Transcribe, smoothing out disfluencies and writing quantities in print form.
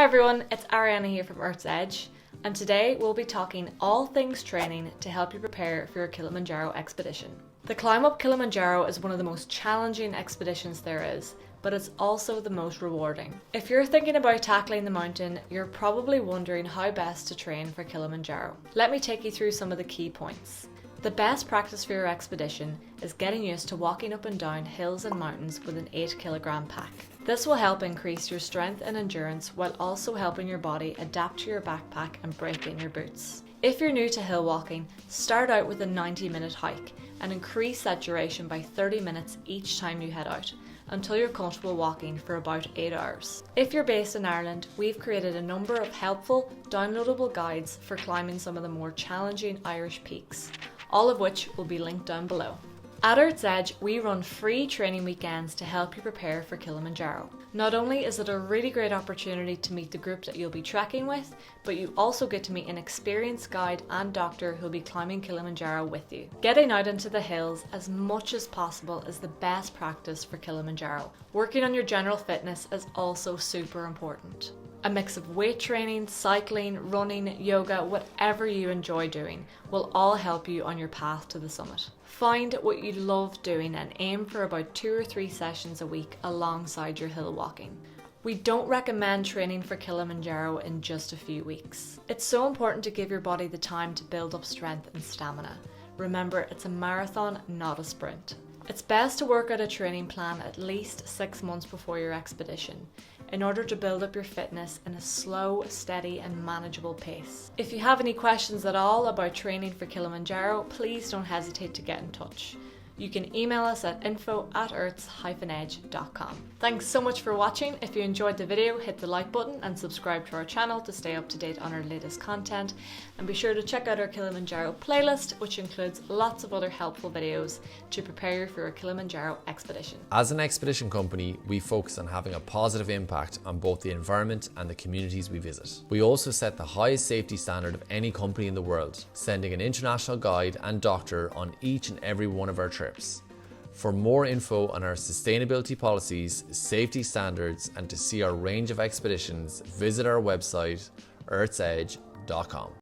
everyone, it's Ariana here from Earth's Edge, and today we'll be talking all things training to help you prepare for your Kilimanjaro expedition. The climb up Kilimanjaro is one of the most challenging expeditions there is, but it's also the most rewarding. If you're thinking about tackling the mountain, you're probably wondering how best to train for Kilimanjaro. Let me take you through some of the key points. The best practice for your expedition is getting used to walking up and down hills and mountains with an 8 kilogram pack. This will help increase your strength and endurance while also helping your body adapt to your backpack and break in your boots. If you're new to hill walking, start out with a 90-minute hike and increase that duration by 30 minutes each time you head out, until you're comfortable walking for about 8 hours. If you're based in Ireland, we've created a number of helpful, downloadable guides for climbing some of the more challenging Irish peaks, all of which will be linked down below. At Earth's Edge, we run free training weekends to help you prepare for Kilimanjaro. Not only is it a really great opportunity to meet the group that you'll be trekking with, but you also get to meet an experienced guide and doctor who'll be climbing Kilimanjaro with you. Getting out into the hills as much as possible is the best practice for Kilimanjaro. Working on your general fitness is also super important. A mix of weight training, cycling, running, yoga, whatever you enjoy doing will all help you on your path to the summit. Find what you love doing and aim for about 2 or 3 sessions a week alongside your hill walking. We don't recommend training for Kilimanjaro in just a few weeks. It's so important to give your body the time to build up strength and stamina. Remember, it's a marathon, not a sprint. It's best to work out a training plan at least 6 months before your expedition, in order to build up your fitness in a slow, steady and manageable pace. If you have any questions at all about training for Kilimanjaro, please don't hesitate to get in touch. You can email us at info@earths-edge.com. Thanks so much for watching. If you enjoyed the video, hit the like button and subscribe to our channel to stay up to date on our latest content. And be sure to check out our Kilimanjaro playlist, which includes lots of other helpful videos to prepare you for your Kilimanjaro expedition. As an expedition company, we focus on having a positive impact on both the environment and the communities we visit. We also set the highest safety standard of any company in the world, sending an international guide and doctor on each and every one of our trips. For more info on our sustainability policies, safety standards, and to see our range of expeditions, visit our website, earthsedge.com.